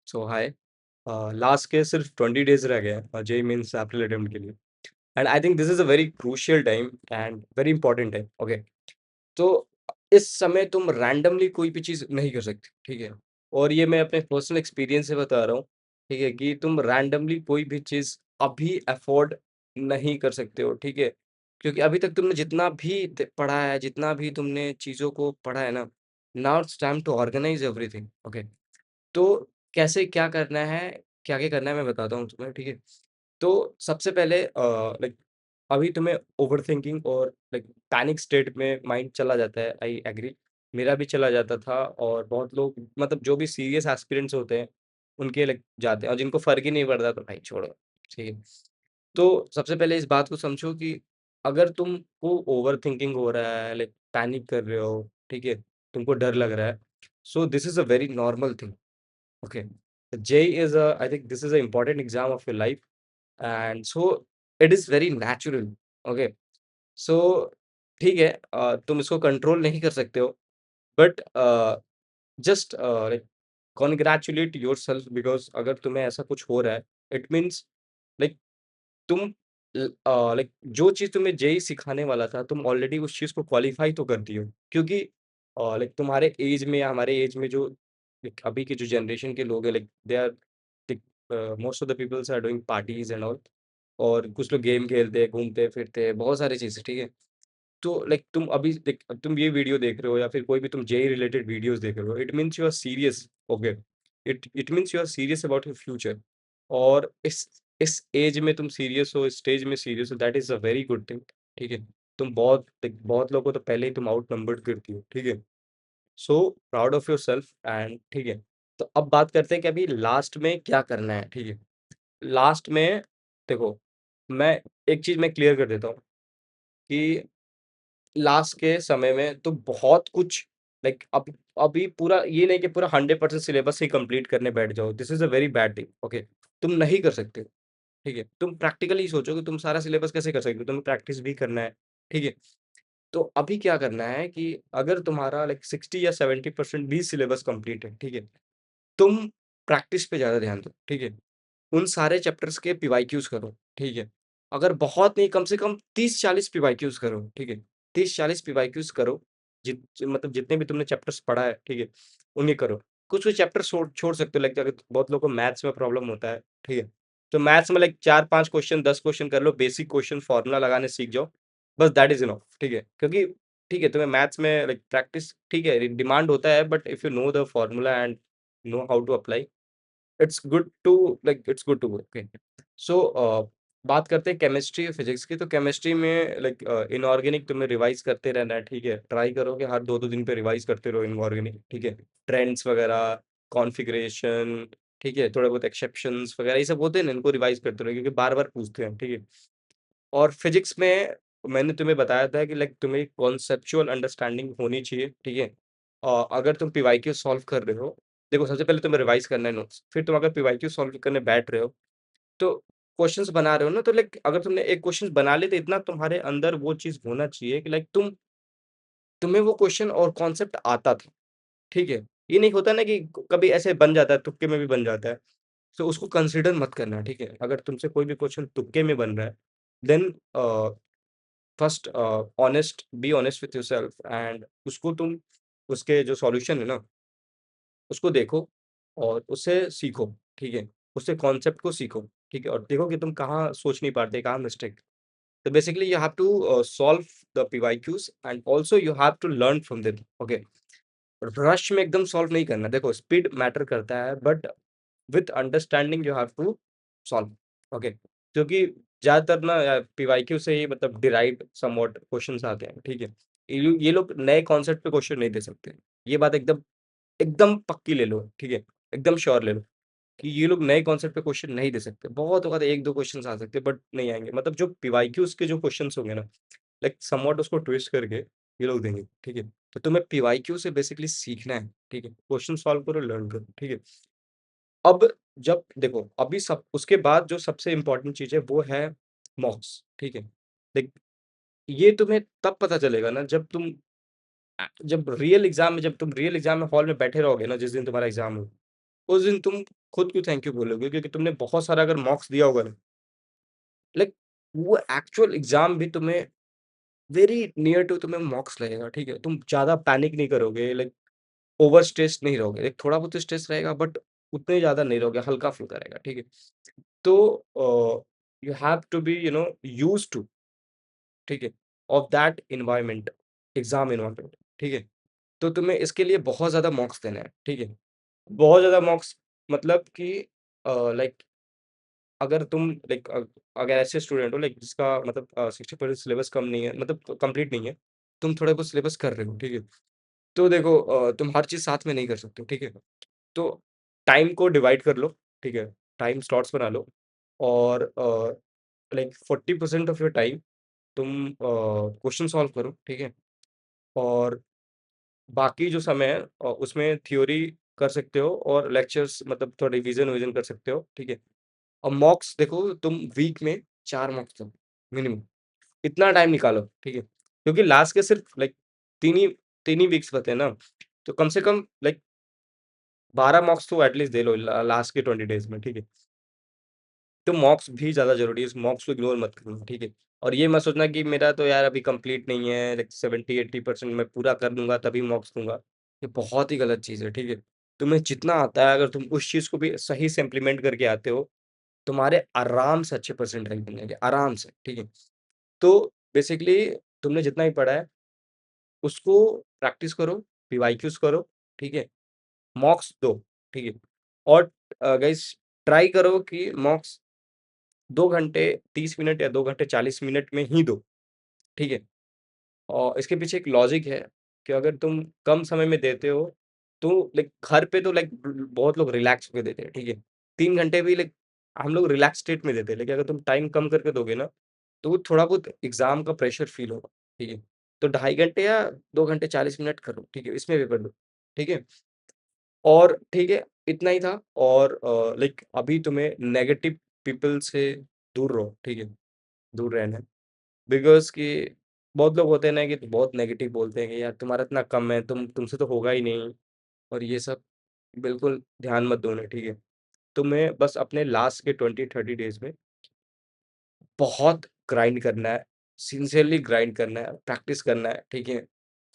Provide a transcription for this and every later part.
सो हाय। Last के सिर्फ 20 days रह गए हैं जेईई मेंस अप्रैल अटेम्प्ट के लिए। And I think this is a very crucial time and very important time. Okay, तो इस समय तुम रैंडमली कोई भी चीज़ नहीं कर सकते, ठीक है? और ये मैं अपने पर्सनल एक्सपीरियंस से बता रहा हूँ, ठीक है? कि तुम रैंडमली कोई भी चीज़ अभी अफ़ोर्ड नहीं कर सकते हो, ठीक है? क्योंकि अभी तक तुमने जितना भी पढ़ा है, जितना भी तुमने चीज़ों को पढ़ा है ना, now it's time to organise everything. Okay, तो कैसे क्या करना है, क्या-क्या करना है मैं बताता हूँ तुम्हें, ठीक है? तो सबसे पहले लाइक अभी तुम्हें ओवरथिंकिंग और लाइक पैनिक स्टेट में माइंड चला जाता है, आई एग्री। मेरा भी चला जाता था और बहुत लोग मतलब जो भी सीरियस एस्पिरेंट्स होते हैं, उनके लाइक जाते हैं और जिनको फ़र्क ही नहीं पड़ता तो भाई छोड़ो, ठीक है। तो सबसे पहले इस बात को समझो कि अगर तुमको ओवरथिंकिंग हो रहा है, लाइक पैनिक कर रहे हो, ठीक है? तुमको डर लग रहा है, so this is a very normal thing. Okay. JEE is I think this is an important exam of your life, and so it is very natural. Okay. So ठीक है, तुम इसको कंट्रोल नहीं कर सकते हो, but just like congratulate yourself because अगर तुम्हें ऐसा कुछ हो रहा है, इट मीन्स लाइक तुम लाइक जो चीज़ तुम्हें जेईई सिखाने वाला था, तुम ऑलरेडी उस चीज़ को क्वालीफाई तो करती हो। क्योंकि लाइक तुम्हारे ऐज में या हमारे ऐज में जो लाइक अभी के जो जनरेशन के लोग हैं, like they are like most of the peoples are doing parties and all, और कुछ लोग गेम खेलते हैं, घूमते-फिरते हैं, बहुत सारी चीज़ें, ठीक है? तो लाइक तुम अभी देख तुम ये वीडियो देख रहे हो या फिर कोई भी तुम जेईई रिलेटेड वीडियोज़ देख रहे हो, it means you are serious. Okay, it means you are serious about your future. और इस एज में तुम सीरियस हो, इस स्टेज में सीरियस हो, that is a very good thing, ठीक है? तुम बहुत लाइक बहुत लोगों को तो पहले ही तुम आउट नंबर्ड करती हो, ठीक है? So proud of yourself and ठीक है। तो अब बात करते हैं कि अभी लास्ट में क्या करना है, ठीक है? लास्ट में देखो, मैं एक चीज़ मैं क्लियर कर देता हूँ कि लास्ट के समय में तो बहुत कुछ लाइक अब अभी पूरा ये नहीं कि पूरा 100% सिलेबस ही कंप्लीट करने बैठ जाओ, this is a very bad thing. Okay, तुम नहीं कर सकते, ठीक है? तुम प्रैक्टिकली सोचो कि तुम सारा सिलेबस कैसे कर सकते हो, तुम्हें प्रैक्टिस भी करना है, ठीक है? तो अभी क्या करना है कि अगर तुम्हारा लाइक 60 या 70% भी सिलेबस कंप्लीट है, ठीक है? तुम प्रैक्टिस पे ज़्यादा ध्यान दो, ठीक है? उन सारे चैप्टर्स के पीवाईक्यूज़ करो, ठीक है? अगर बहुत नहीं कम से कम 30-40 पीवाईक्यूज़ करो, ठीक है? 30-40 पीवाईक्यूज़ करो, मतलब जितने भी तुमने चैप्टर्स पढ़ा है, ठीक है? उन्हें करो। कुछ-कुछ चैप्टर छोड़ छोड़ सकते हो, लाइक अगर बहुत लोगों को मैथ्स में प्रॉब्लम होता है, ठीक है? तो मैथ्स में लाइक 4-5 क्वेश्चन, 10 क्वेश्चन कर लो, बेसिक क्वेश्चन फॉर्मूला लगाने सीख जाओ, बस दैट इज़ इनफ, ठीक है? क्योंकि ठीक है, तुम्हें मैथ्स में लाइक प्रैक्टिस ठीक है, डिमांड होता है, but if you know the formula and know how to apply, it's good to go. Okay, so बात करते हैं केमिस्ट्री और फिजिक्स की। तो केमिस्ट्री में लाइक इनऑर्गेनिक तुम्हें रिवाइज करते रहना है, ठीक है? ट्राई करो कि हर 2-2 दिन पे रिवाइज करते रहो इनऑर्गेनिक, ठीक है? ट्रेंड्स वगैरह, कॉन्फ़िगरेशन, ठीक है? थोड़े बहुत एक्सेप्शंस वगैरह ये सब होते हैं ना, इनको रिवाइज करते रहो क्योंकि बार-बार पूछते हैं, ठीक है? और फिजिक्स में मैंने तुम्हें बताया था कि लाइक तुम्हें कॉन्सेप्चुअल अंडरस्टैंडिंग होनी चाहिए, ठीक है? अगर तुम पीवाईक्यू सॉल्व कर रहे हो, देखो सबसे पहले तुम्हें रिवाइज करना है नोट्स, फिर तुम अगर पीवाईक्यू सॉल्व करने बैठ रहे हो, तो क्वेश्चंस बना रहे हो ना, तो लाइक अगर तुमने एक क्वेश्चंस बना लिए तो इतना तुम्हारे अंदर वो चीज़ होना चाहिए कि लाइक तुम्हें वो क्वेश्चन और कॉन्सेप्ट आता था, ठीक है? ये नहीं होता ना कि कभी ऐसे बन जाता है, तुक्के में भी बन जाता है, तो उसको कंसीडर मत करना, ठीक है? अगर तुमसे कोई भी क्वेश्चन तुक्के में बन रहा है, then first be honest with yourself and उसको तुम उसके जो सॉल्यूशन है ना, उसको देखो और उससे सीखो, ठीक है? उससे कॉन्सेप्ट को सीखो, ठीक है? और देखो कि तुम कहाँ सोच नहीं पाते, कहाँ मिस्टेक। तो basically you have to solve the PYQs and also you have to learn from them, okay? Rush में एकदम सॉल्व नहीं करना। देखो स्पीड मैटर करता है, but with understanding you have to solve, okay? क्योंकि ज़्यादातर ना पीवाईक्यू से ही मतलब डिराइव्ड समव्हाट क्वेश्चन्स आते हैं, ठीक है? ये लोग नए कॉन्सेप्ट पे क्वेश्चन नहीं दे सकते। ये बात एकदम एकदम पक्की ले लो, ठीक है? एकदम श्योर ले लो कि ये लोग नए कॉन्सेप्ट पे क्वेश्चन नहीं दे सकते। बहुत होगा तो 1-2 क्वेश्चन्स आ सकते हैं, बट नहीं आएँगे। मतलब जो पीवाईक्यूज़ के जो क्वेश्चन्स होंगे ना, लाइक समव्हाट उसको ट्विस्ट करके ये लोग देंगे, ठीक है? तो तुम्हें पीवाईक्यू से बेसिकली सीखना है, ठीक है? क्वेश्चन सॉल्व करो, लर्न करो, ठीक है? अब जब देखो अभी सब उसके बाद जो सबसे इम्पोर्टेंट चीज़ है वो है मॉक्स, ठीक है? देख ये तुम्हें तब पता चलेगा ना जब तुम रियल एग्ज़ाम में हॉल में बैठे रहोगे ना, जिस दिन तुम्हारा एग्ज़ाम हो, उस दिन तुम खुद क्यों थैंक यू बोलोगे? क्योंकि तुमने बहुत सारा अगर मॉक्स दिया होगा ना, लाइक वो एक्चुअल एग्ज़ाम भी तुम्हें वेरी नियर टू तुम्हें मॉक्स लगेगा, ठीक है? तुम ज़्यादा पैनिक नहीं करोगे, लाइक ओवर स्ट्रेस्ड नहीं रहोगे। एक थोड़ा बहुत स्ट्रेस रहेगा बट उतने ज़्यादा नहीं रहोगे, हल्का-फुल्का रहेगा, ठीक है? तो you have to be used to, ठीक है? Of that environment, exam environment, ठीक है? तो तुम्हें इसके लिए बहुत ज़्यादा मॉक्स देना है, ठीक है? बहुत ज़्यादा मॉक्स मतलब कि लाइक अगर तुम अगर ऐसे स्टूडेंट हो लाइक जिसका मतलब 60% सिलेबस कम नहीं है, मतलब कंप्लीट नहीं है, तुम थोड़ा बहुत सिलेबस कर रहे हो, ठीक है? तो देखो तुम हर चीज़ साथ में नहीं कर सकते हो, ठीक है? तो टाइम को डिवाइड कर लो, ठीक है? टाइम स्लॉट्स बना लो और लाइक 40% ऑफ योर टाइम तुम क्वेश्चन सॉल्व करो, ठीक है? और बाकी जो समय है उसमें थ्योरी कर सकते हो और लेक्चर्स मतलब थोड़ा रिवीजन-विवीजन कर सकते हो, ठीक है? और मॉक्स देखो तुम वीक में 4 मॉक्स दो मिनिमम, इतना टाइम निकालो, ठीक है? क्योंकि लास्ट के सिर्फ लाइक 3 ही वीक्स बचे हैं ना, तो कम से कम लाइक 12 मॉक्स तो एटलीस्ट दे लो लास्ट के 20 डेज़ में, ठीक है? तो मॉक्स भी ज़्यादा ज़रूरी है, इस मॉक्स को इग्नोर मत करना, ठीक है? और ये मत सोचना कि मेरा तो यार अभी कंप्लीट नहीं है, लाइक 70-80% मैं पूरा कर लूँगा तभी मॉक्स दूँगा। ये बहुत ही गलत चीज़ है, ठीक है? तुम्हें जितना आता है अगर तुम उस चीज़ को भी सही से इम्प्लीमेंट करके आते हो, तुम्हारे आराम से अच्छे परसेंट रैंक बनेंगे, आराम से, ठीक है? तो बेसिकली तुमने जितना भी पढ़ा है, उसको प्रैक्टिस करो, पीवाईक्यूज़ करो, ठीक है? मॉक्स दो, ठीक है? और गाइस ट्राई करो कि मॉक्स 2 घंटे 30 मिनट या 2 घंटे 40 मिनट में ही दो, ठीक है? और इसके पीछे एक लॉजिक है कि अगर तुम कम समय में देते हो, तो लाइक घर पे तो लाइक बहुत लोग रिलैक्स होके देते हैं, ठीक है? 3 घंटे भी लाइक हम लोग रिलैक्स स्टेट में देते हैं, लेकिन अगर तुम टाइम कम करके दोगे ना, तो वो थोड़ा बहुत एग्ज़ाम का प्रेशर फ़ील होगा, ठीक है? तो ढाई घंटे या 2 घंटे 40 मिनट करो, ठीक है? इसमें पेपर दो, ठीक है? और ठीक है, इतना ही था और लाइक अभी तुम्हें नेगेटिव पीपल से दूर रहो, ठीक है? दूर रहना है। बिकॉज़ कि बहुत लोग होते हैं ना कि बहुत नेगेटिव बोलते हैं कि यार तुम्हारा इतना कम है, तुमसे तो होगा ही नहीं और ये सब बिल्कुल ध्यान मत दो उन्हें, ठीक है? तुम्हें बस अपने लास्ट के 20-30 डेज़ में बहुत ग्राइंड करना है, सिंसियरली ग्राइंड करना है, प्रैक्टिस करना है, ठीक है?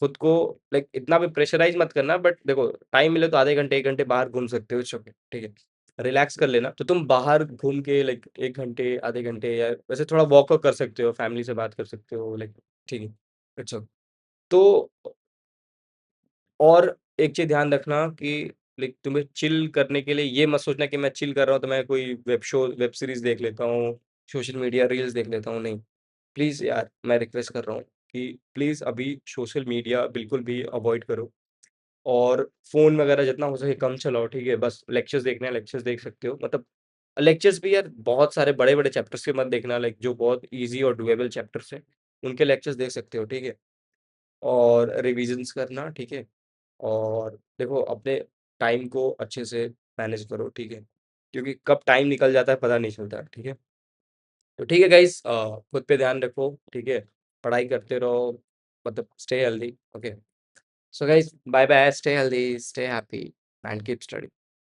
खुद को लाइक इतना भी प्रेशराइज़ मत करना बट देखो टाइम मिले तो आधे घंटे, 1 घंटे बाहर घूम सकते हो, इट्स ओके, ठीक है? रिलैक्स कर लेना, तो तुम बाहर घूम के लाइक 1 घंटे, आधे घंटे या वैसे थोड़ा वॉक-वॉक कर सकते हो, फैमिली से बात कर सकते हो लाइक ठीक है, इट्स ओके। तो और एक चीज़ ध्यान रखना कि लाइक तुम्हें चिल करने के लिए ये मत सोचना कि मैं चिल कर रहा हूँ तो मैं कोई वेब सीरीज़ देख लेता हूँ, सोशल मीडिया रील्स देख लेता हूँ, नहीं। प्लीज़ यार मैं रिक्वेस्ट कर रहा हूँ कि प्लीज़ अभी सोशल मीडिया बिल्कुल भी अवॉइड करो और फ़ोन वगैरह जितना हो सके कम चलाओ, ठीक है? बस लेक्चर्स देखने हैं, लेक्चर्स देख सकते हो। मतलब लेक्चर्स भी यार बहुत सारे बड़े-बड़े चैप्टर्स के मत देखना लाइक जो बहुत ईज़ी और डूएबल चैप्टर्स हैं, उनके लेक्चर्स देख सकते हो, ठीक है? और रिविज़न्स करना, ठीक है? और देखो अपने टाइम को अच्छे से मैनेज करो, ठीक है? क्योंकि कब टाइम निकल जाता है पता नहीं चलता, ठीक है? तो ठीक है गाइस खुद पे ध्यान रखो, ठीक है? पढ़ाई करते रहो, मतलब stay healthy, okay? So guys bye bye, stay healthy, stay happy and keep study.